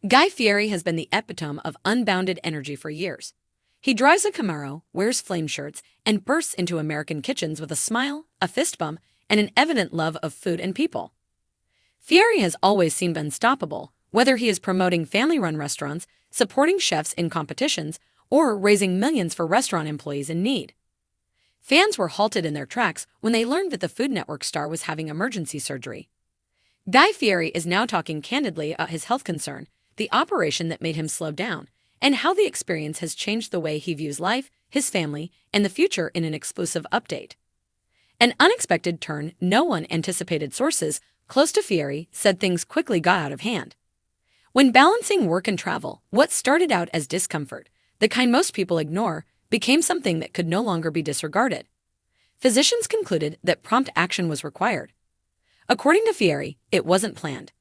Guy Fieri has been the epitome of unbounded energy for years. He drives a Camaro, wears flame shirts, and bursts into American kitchens with a smile, a fist bump, and an evident love of food and people. Fieri has always seemed unstoppable, whether he is promoting family-run restaurants, supporting chefs in competitions, or raising millions for restaurant employees in need. Fans were halted in their tracks when they learned that the Food Network star was having emergency surgery. Guy Fieri is now talking candidly about his health concern, the operation that made him slow down, and how the experience has changed the way he views life, his family, and the future in an exclusive update. An unexpected turn no one anticipated. Sources close to Fieri said things quickly got out of hand. When balancing work and travel, what started out as discomfort, the kind most people ignore, became something that could no longer be disregarded. Physicians concluded that prompt action was required. According to Fieri, it wasn't planned.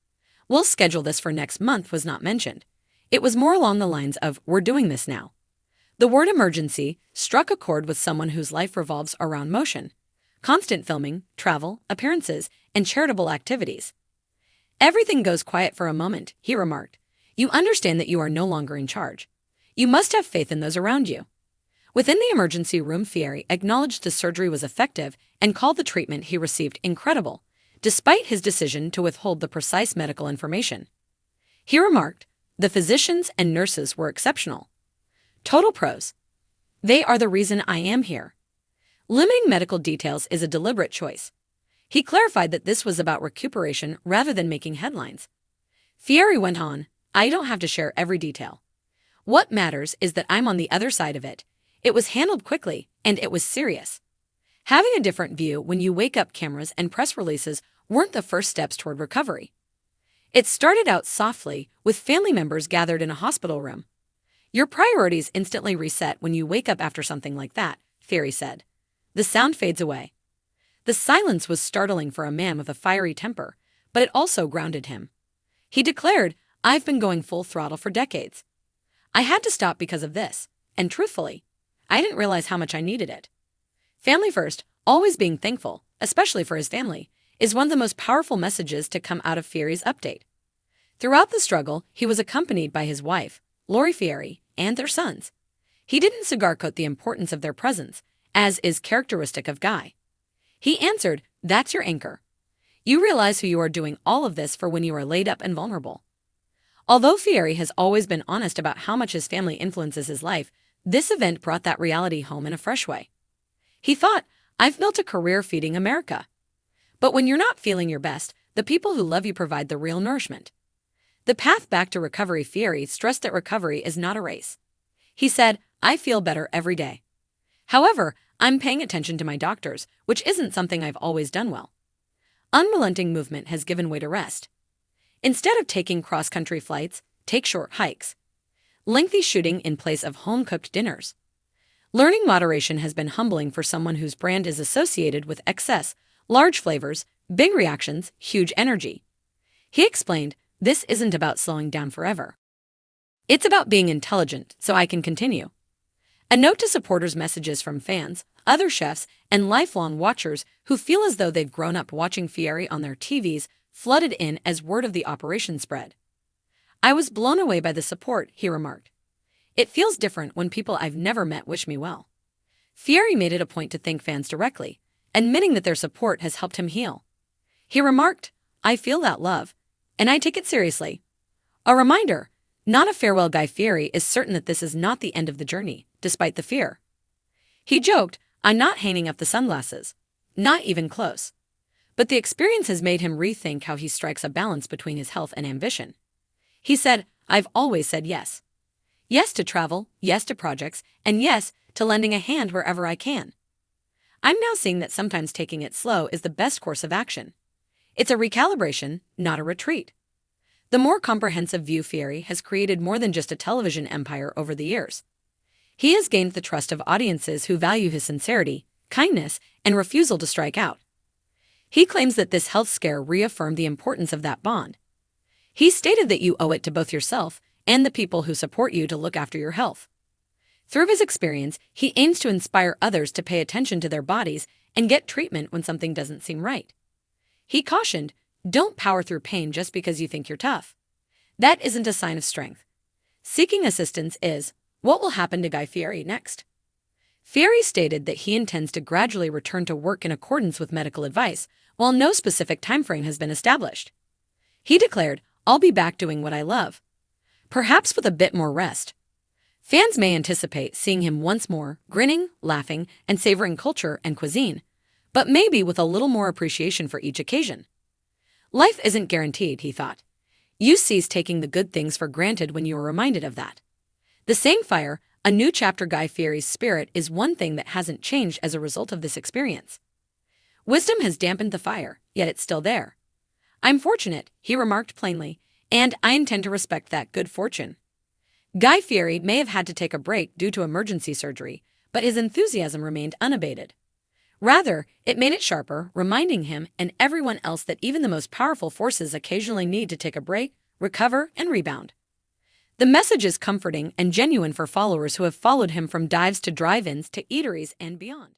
"We'll schedule this for next month" was not mentioned. It was more along the lines of, "We're doing this now." The word emergency struck a chord with someone whose life revolves around motion, constant filming, travel, appearances, and charitable activities. "Everything goes quiet for a moment," he remarked. "You understand that you are no longer in charge. You must have faith in those around you." Within the emergency room, Fieri acknowledged the surgery was effective and called the treatment he received incredible, despite his decision to withhold the precise medical information. He remarked, "The physicians and nurses were exceptional. Total pros. They are the reason I am here." Limiting medical details is a deliberate choice. He clarified that this was about recuperation rather than making headlines. Fieri went on, "I don't have to share every detail. What matters is that I'm on the other side of it. It was handled quickly, and it was serious." Having a different view when you wake up, cameras and press releases weren't the first steps toward recovery. It started out softly, with family members gathered in a hospital room. "Your priorities instantly reset when you wake up after something like that," Fieri said. "The sound fades away." The silence was startling for a man with a fiery temper, but it also grounded him. He declared, "I've been going full throttle for decades. I had to stop because of this, and truthfully, I didn't realize how much I needed it." Family first, always being thankful, especially for his family, is one of the most powerful messages to come out of Fieri's update. Throughout the struggle, he was accompanied by his wife, Lori Fieri, and their sons. He didn't sugarcoat the importance of their presence, as is characteristic of Guy. He answered, "That's your anchor. You realize who you are doing all of this for when you are laid up and vulnerable." Although Fieri has always been honest about how much his family influences his life, this event brought that reality home in a fresh way. He thought, "I've built a career feeding America." But when you're not feeling your best, the people who love you provide the real nourishment. The path back to recovery. Fieri stressed that recovery is not a race. He said, "I feel better every day. However, I'm paying attention to my doctors, which isn't something I've always done well." Unrelenting movement has given way to rest. Instead of taking cross-country flights, take short hikes. Lengthy shooting in place of home-cooked dinners. Learning moderation has been humbling for someone whose brand is associated with excess, large flavors, big reactions, huge energy. He explained, "This isn't about slowing down forever. It's about being intelligent so I can continue." A note to supporters, messages from fans, other chefs, and lifelong watchers who feel as though they've grown up watching Fieri on their TVs flooded in as word of the operation spread. "I was blown away by the support," he remarked. "It feels different when people I've never met wish me well." Fieri made it a point to thank fans directly, admitting that their support has helped him heal. He remarked, "I feel that love, and I take it seriously." A reminder, not a farewell. Guy Fieri is certain that this is not the end of the journey, despite the fear. He joked, "I'm not hanging up the sunglasses. Not even close." But the experience has made him rethink how he strikes a balance between his health and ambition. He said, "I've always said yes. Yes to travel, yes to projects, and yes to lending a hand wherever I can. I'm now seeing that sometimes taking it slow is the best course of action. It's a recalibration, not a retreat." The more comprehensive view. Fieri has created more than just a television empire over the years. He has gained the trust of audiences who value his sincerity, kindness, and refusal to strike out. He claims that this health scare reaffirmed the importance of that bond. He stated that you owe it to both yourself and the people who support you to look after your health. Through his experience, he aims to inspire others to pay attention to their bodies and get treatment when something doesn't seem right. He cautioned, "Don't power through pain just because you think you're tough. That isn't a sign of strength. Seeking assistance is. What will happen to Guy Fieri next? Fieri stated that he intends to gradually return to work in accordance with medical advice, while no specific timeframe has been established. He declared, "I'll be back doing what I love. Perhaps with a bit more rest." Fans may anticipate seeing him once more, grinning, laughing, and savoring culture and cuisine, but maybe with a little more appreciation for each occasion. Life isn't guaranteed, he thought. You cease taking the good things for granted when you are reminded of that. The saying fire, a new chapter Guy Fieri's spirit is one thing that hasn't changed as a result of this experience. Wisdom has dampened the fire, yet it's still there. I'm fortunate, he remarked plainly, and I intend to respect that good fortune. Guy Fieri may have had to take a break due to emergency surgery, but his enthusiasm remained unabated. Rather, it made it sharper, reminding him and everyone else that even the most powerful forces occasionally need to take a break, recover, and rebound. The message is comforting and genuine for followers who have followed him from dives to drive-ins to eateries and beyond.